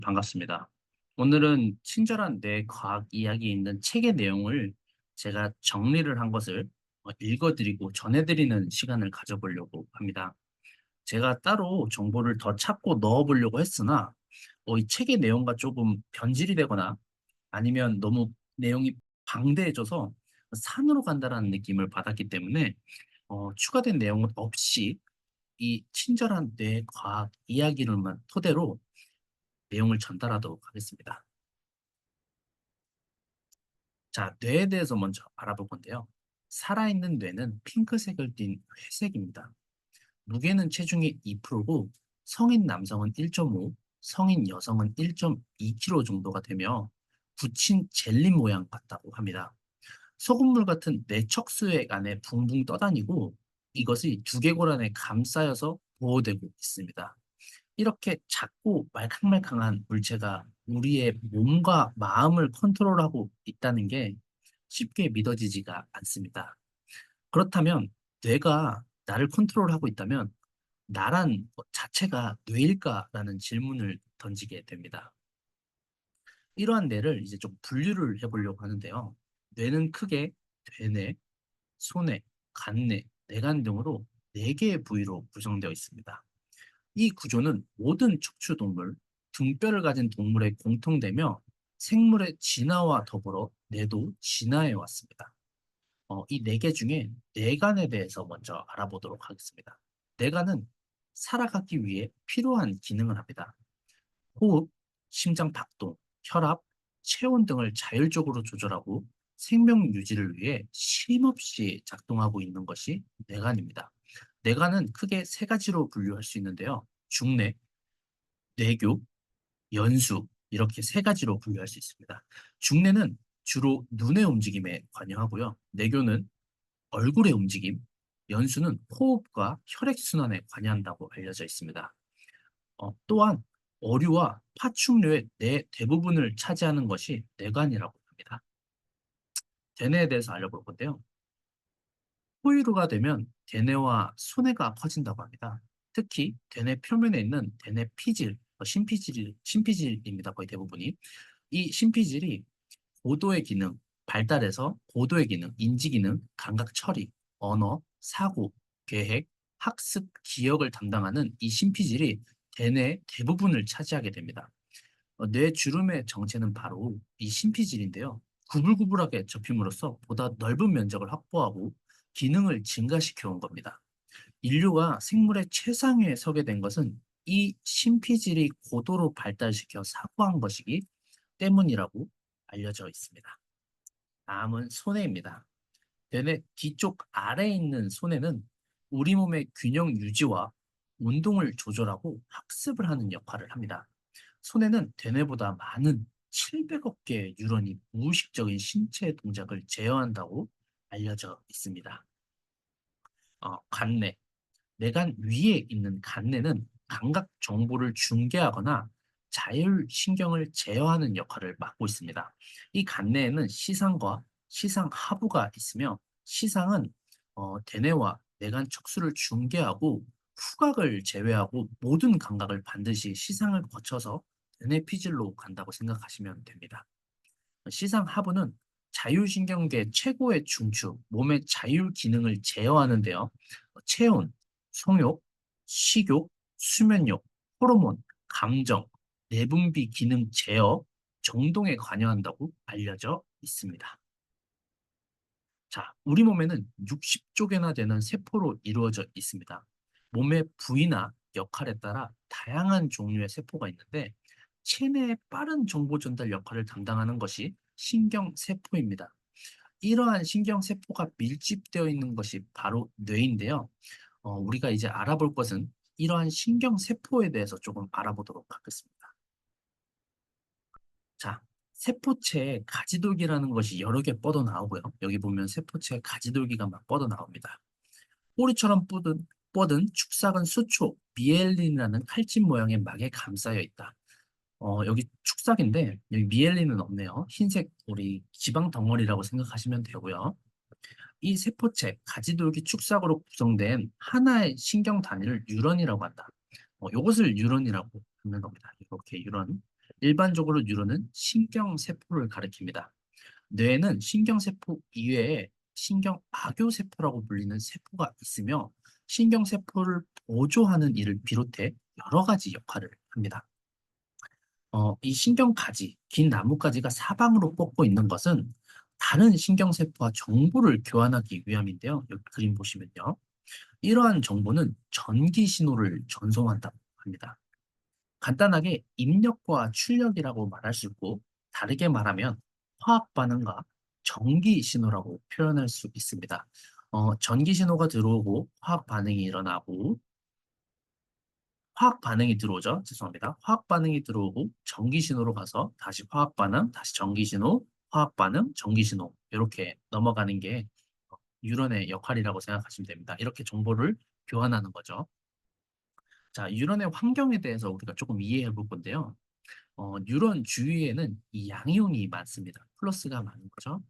반갑습니다. 오늘은 친절한 뇌 과학 이야기에 있는 책의 내용을 제가 정리를 한 것을 읽어드리고 전해드리는 시간을 가져보려고 합니다. 제가 따로 정보를 더 찾고 넣어보려고 했으나 이 책의 내용과 조금 변질이 되거나 아니면 너무 내용이 방대해져서 산으로 간다라는 느낌을 받았기 때문에 추가된 내용은 없이 이 친절한 뇌 과학 이야기를만 토대로 내용을 전달하도록 하겠습니다. 자, 뇌에 대해서 먼저 알아볼 건데요. 살아있는 뇌는 핑크색을 띤 회색입니다. 무게는 체중의 2%고 성인 남성은 1.5, 성인 여성은 1.2kg 정도가 되며 붙인 젤리 모양 같다고 합니다. 소금물 같은 뇌척수액 안에 붕붕 떠다니고 이것이 두개골 안에 감싸여서 보호되고 있습니다. 이렇게 작고 말캉말캉한 물체가 우리의 몸과 마음을 컨트롤하고 있다는 게 쉽게 믿어지지가 않습니다. 그렇다면 뇌가 나를 컨트롤하고 있다면 나란 자체가 뇌일까라는 질문을 던지게 됩니다. 이러한 뇌를 이제 좀 분류를 해보려고 하는데요. 뇌는 크게 대뇌, 소뇌, 간뇌, 내간 등으로 4개의 부위로 구성되어 있습니다. 이 구조는 모든 척추동물, 등뼈를 가진 동물에 공통되며 생물의 진화와 더불어 뇌도 진화해 왔습니다. 이 4개 중에 뇌간에 대해서 먼저 알아보도록 하겠습니다. 뇌간은 살아가기 위해 필요한 기능을 합니다. 호흡, 심장 박동, 혈압, 체온 등을 자율적으로 조절하고 생명 유지를 위해 쉼없이 작동하고 있는 것이 뇌간입니다. 뇌간은 크게 3가지로 분류할 수 있는데요. 중뇌, 뇌교, 연수 이렇게 3가지로 분류할 수 있습니다. 중뇌는 주로 눈의 움직임에 관여하고요. 뇌교는 얼굴의 움직임, 연수는 호흡과 혈액순환에 관여한다고 알려져 있습니다. 또한 어류와 파충류의 뇌 대부분을 차지하는 것이 뇌관이라고 합니다. 대뇌에 대해서 알려볼 건데요. 포유류가 되면 대뇌와 소뇌가 커진다고 합니다. 특히 대뇌 표면에 있는 대뇌 피질, 심피질입니다. 거의 대부분이. 이 심피질이 고도의 기능, 발달해서 고도의 기능, 인지 기능, 감각 처리, 언어, 사고, 계획, 학습, 기억을 담당하는 이 심피질이 대뇌 대부분을 차지하게 됩니다. 뇌 주름의 정체는 바로 이 심피질인데요. 구불구불하게 접힘으로써 보다 넓은 면적을 확보하고 기능을 증가시켜 온 겁니다. 인류가 생물의 최상위에 서게 된 것은 이 심피질이 고도로 발달시켜 사고한 것이기 때문이라고 알려져 있습니다. 다음은 손해입니다. 뇌의 뒤쪽 아래에 있는 손해는 우리 몸의 균형 유지와 운동을 조절하고 학습을 하는 역할을 합니다. 손해는 대뇌보다 많은 700억 개의 뉴런이 무의식적인 신체 동작을 제어한다고 알려져 있습니다. 간뇌. 뇌간 위에 있는 간뇌는 감각 정보를 중계하거나 자율신경을 제어하는 역할을 맡고 있습니다. 이 간뇌에는 시상과 시상하부가 있으며 시상은 대뇌와 뇌간 척수를 중계하고 후각을 제외하고 모든 감각을 반드시 시상을 거쳐서 대뇌 피질로 간다고 생각하시면 됩니다. 시상하부는 자율신경계 최고의 중추, 몸의 자율 기능을 제어하는데요. 체온, 성욕, 식욕, 수면욕, 호르몬, 감정, 내분비 기능 제어, 정동에 관여한다고 알려져 있습니다. 자, 우리 몸에는 60조 개나 되는 세포로 이루어져 있습니다. 몸의 부위나 역할에 따라 다양한 종류의 세포가 있는데 체내의 빠른 정보 전달 역할을 담당하는 것이 신경세포입니다. 이러한 신경세포가 밀집되어 있는 것이 바로 뇌인데요. 우리가 이제 알아볼 것은 이러한 신경세포에 대해서 조금 알아보도록 하겠습니다. 자, 세포체에 가지돌기라는 것이 여러 개 뻗어 나오고요. 여기 보면 세포체에 가지돌기가 막 뻗어 나옵니다. 꼬리처럼 뻗은 축삭은 수초, 미엘린이라는 칼집 모양의 막에 감싸여 있다. 여기 축삭인데 여기 미엘린은 없네요. 흰색 우리 지방 덩어리라고 생각하시면 되고요. 이 세포체, 가지돌기 축삭으로 구성된 하나의 신경 단위를 뉴런이라고 한다. 이것을 뉴런이라고 부르는 겁니다. 이렇게 뉴런. 일반적으로 뉴런은 신경세포를 가리킵니다. 뇌에는 신경세포 이외에 신경막요세포라고 불리는 세포가 있으며 신경세포를 보조하는 일을 비롯해 여러 가지 역할을 합니다. 이 신경가지, 긴 나뭇가지가 사방으로 뻗고 있는 것은 다른 신경세포와 정보를 교환하기 위함인데요. 여기 그림 보시면요. 이러한 정보는 전기 신호를 전송한다고 합니다. 간단하게 입력과 출력이라고 말할 수 있고, 다르게 말하면 화학 반응과 전기 신호라고 표현할 수 있습니다. 전기 신호가 들어오고 화학 반응이 일어나고, 화학 반응이 들어오죠. 죄송합니다. 화학 반응이 들어오고 전기 신호로 가서 다시 화학 반응, 다시 전기 신호, 화학 반응, 전기 신호 이렇게 넘어가는 게 뉴런의 역할이라고 생각하시면 됩니다. 이렇게 정보를 교환하는 거죠. 자, 뉴런의 환경에 대해서 우리가 조금 이해해 볼 건데요. 뉴런 주위에는 이 양이온이 많습니다. 플러스가 많은 거죠.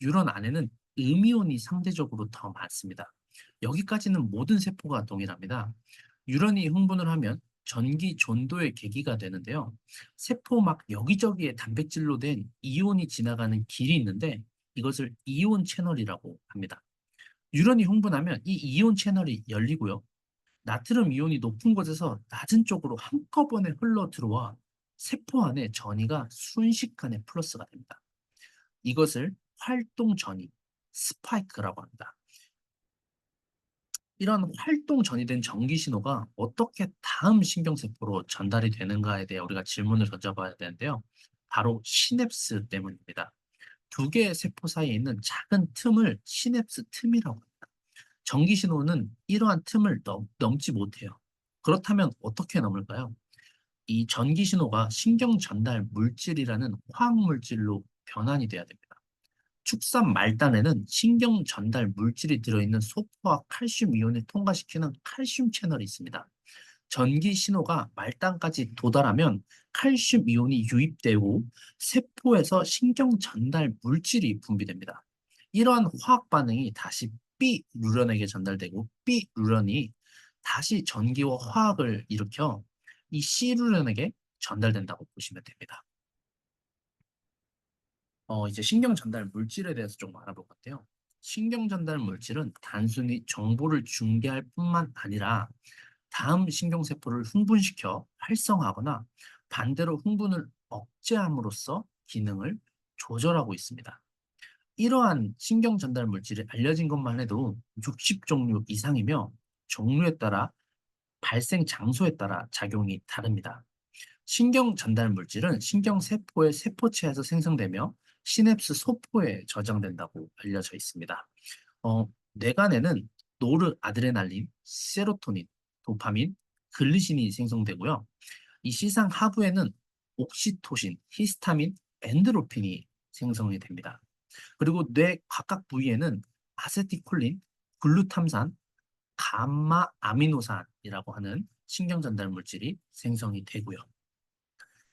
뉴런 안에는 음이온이 상대적으로 더 많습니다. 여기까지는 모든 세포가 동일합니다. 뉴런이 흥분을 하면 전기 전도의 계기가 되는데요. 세포 막 여기저기에 단백질로 된 이온이 지나가는 길이 있는데 이것을 이온 채널이라고 합니다. 뉴런이 흥분하면 이 이온 채널이 열리고요. 나트륨 이온이 높은 곳에서 낮은 쪽으로 한꺼번에 흘러 들어와 세포 안에 전이가 순식간에 플러스가 됩니다. 이것을 활동 전이, 스파이크라고 합니다. 이런 활동 전이된 전기 신호가 어떻게 다음 신경세포로 전달이 되는가에 대해 우리가 질문을 던져봐야 되는데요. 바로 시냅스 때문입니다. 두 개의 세포 사이에 있는 작은 틈을 시냅스 틈이라고 합니다. 전기 신호는 이러한 틈을 넘지 못해요. 그렇다면 어떻게 넘을까요? 이 전기 신호가 신경 전달 물질이라는 화학 물질로 변환이 돼야 됩니다. 축산 말단에는 신경 전달 물질이 들어있는 소포와 칼슘 이온을 통과시키는 칼슘 채널이 있습니다. 전기 신호가 말단까지 도달하면 칼슘 이온이 유입되고 세포에서 신경 전달 물질이 분비됩니다. 이러한 화학 반응이 다시 B 뉴런에게 전달되고 B 뉴런이 다시 전기와 화학을 일으켜 이 C 뉴런에게 전달된다고 보시면 됩니다. 이제 신경 전달 물질에 대해서 좀 알아볼 건데요. 신경 전달 물질은 단순히 정보를 중개할 뿐만 아니라 다음 신경세포를 흥분시켜 활성화하거나 반대로 흥분을 억제함으로써 기능을 조절하고 있습니다. 이러한 신경 전달 물질이 알려진 것만 해도 60종류 이상이며 종류에 따라 발생 장소에 따라 작용이 다릅니다. 신경 전달 물질은 신경세포의 세포체에서 생성되며 시냅스 소포에 저장된다고 알려져 있습니다. 뇌간에는 노르아드레날린, 세로토닌, 도파민, 글리신이 생성되고요. 이 시상 하부에는 옥시토신, 히스타민, 엔드로핀이 생성이 됩니다. 그리고 뇌 각각 부위에는 아세티콜린, 글루탐산, 감마 아미노산이라고 하는 신경 전달 물질이 생성이 되고요.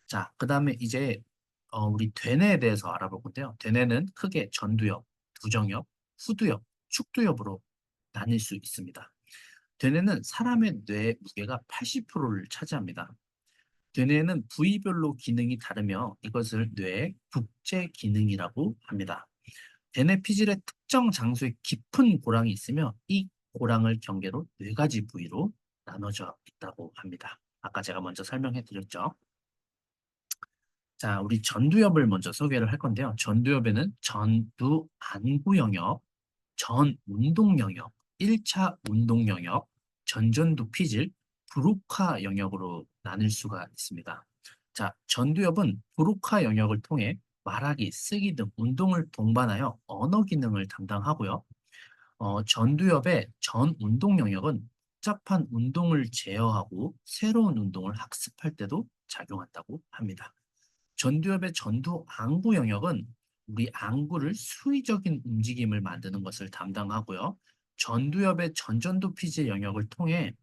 자, 그 다음에 이제 우리 되뇌에 대해서 알아볼 건데요. 되뇌는 크게 전두엽, 부정엽, 후두엽, 축두엽으로 나뉠 수 있습니다. 되뇌는 사람의 뇌 무게가 80%를 차지합니다. 되뇌는 부위별로 기능이 다르며 이것을 뇌의 국제 기능이라고 합니다. 대뇌 피질의 특정 장소에 깊은 고랑이 있으며 이 고랑을 경계로 4가지 부위로 나눠져 있다고 합니다. 아까 제가 먼저 설명해 드렸죠. 자, 우리 전두엽을 먼저 소개를 할 건데요. 전두엽에는 전두 안구 영역, 전 운동 영역, 1차 운동 영역, 전전두 피질, 브로카 영역으로 나눌 수가 있습니다. 자, 전두엽은 브로카 영역을 통해 말하기, 쓰기 등 운동을 동반하여 언어 기능을 담당하고요. 전두엽의 전 운동 영역은 복잡한 운동을 제어하고 새로운 운동을 학습할 때도 작용한다고 합니다. 전두엽의 전두 안구 영역은 우리 안구를 수의적인 움직임을 만드는 것을 담당하고요. 전두엽의 전전두 피질 영역을 통해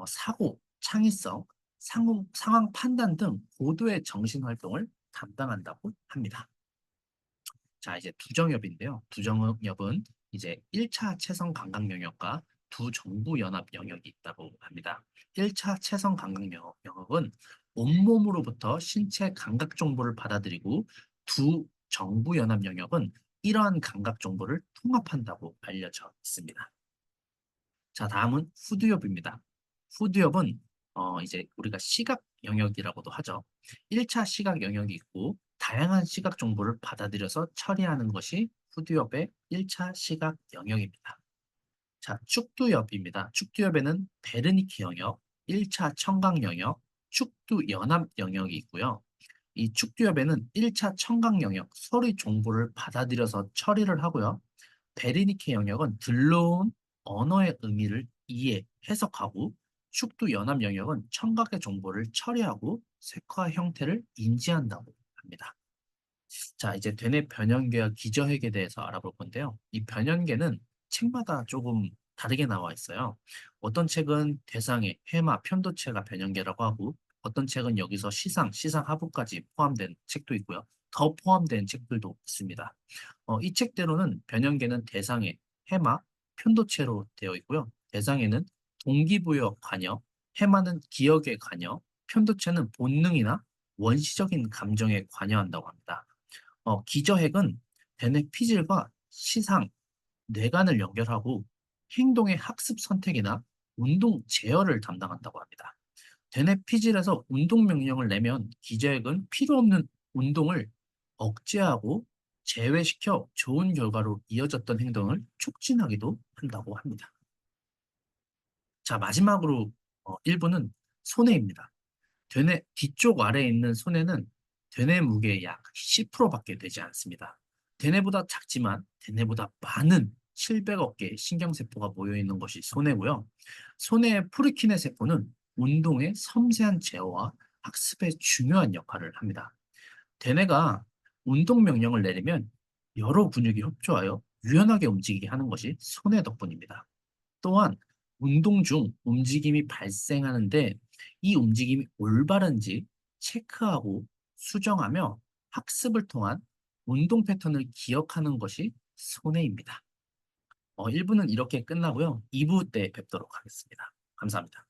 사고, 창의성, 상황 판단 등 고도의 정신 활동을 담당한다고 합니다. 자, 이제 두정엽인데요. 두정엽은 이제 1차 체성 감각 영역과 두 정부 연합 영역이 있다고 합니다. 1차 체성 감각 영역은 온몸으로부터 신체 감각 정보를 받아들이고 두 정부 연합 영역은 이러한 감각 정보를 통합한다고 알려져 있습니다. 자, 다음은 후두엽입니다. 후두엽은 이제 우리가 시각 영역이라고도 하죠. 1차 시각 영역이 있고 다양한 시각 정보를 받아들여서 처리하는 것이 후두엽의 1차 시각 영역입니다. 자, 축두엽입니다. 축두엽에는 베르니키 영역, 1차 청각 영역, 축두 연합 영역이 있고요. 이 축두엽에는 1차 청각 영역, 소리 정보를 받아들여서 처리를 하고요. 베르니케 영역은 들려온 언어의 의미를 이해, 해석하고 축두 연합 영역은 청각의 정보를 처리하고 색화 형태를 인지한다고 합니다. 자, 이제 되뇌 변형계와 기저핵에 대해서 알아볼 건데요. 이 변형계는 책마다 조금 다르게 나와 있어요. 어떤 책은 대상의 해마, 편도체가 변형계라고 하고 어떤 책은 여기서 시상, 시상하부까지 포함된 책도 있고요. 더 포함된 책들도 있습니다. 이 책대로는 변형계는 대상의 해마, 편도체로 되어 있고요. 대상에는 동기부여 관여, 해마는 기억에 관여, 편도체는 본능이나 원시적인 감정에 관여한다고 합니다. 기저핵은 대뇌 피질과 시상, 뇌관을 연결하고 행동의 학습 선택이나 운동 제어를 담당한다고 합니다. 대뇌 피질에서 운동 명령을 내면 기저핵은 필요 없는 운동을 억제하고 제외시켜 좋은 결과로 이어졌던 행동을 촉진하기도 한다고 합니다. 자, 마지막으로 1부는 손해입니다. 되뇌 뒤쪽 아래에 있는 손해는 되뇌 무게의 약 10%밖에 되지 않습니다. 되뇌보다 작지만 되뇌보다 많은 700억 개의 신경세포가 모여있는 것이 손해고요. 손해의 프리키네 세포는 운동의 섬세한 제어와 학습에 중요한 역할을 합니다. 되뇌가 운동 명령을 내리면 여러 근육이 협조하여 유연하게 움직이게 하는 것이 손해 덕분입니다. 또한 운동 중 움직임이 발생하는데 이 움직임이 올바른지 체크하고 수정하며 학습을 통한 운동 패턴을 기억하는 것이 손해입니다. 1부는 이렇게 끝나고요. 2부 때 뵙도록 하겠습니다. 감사합니다.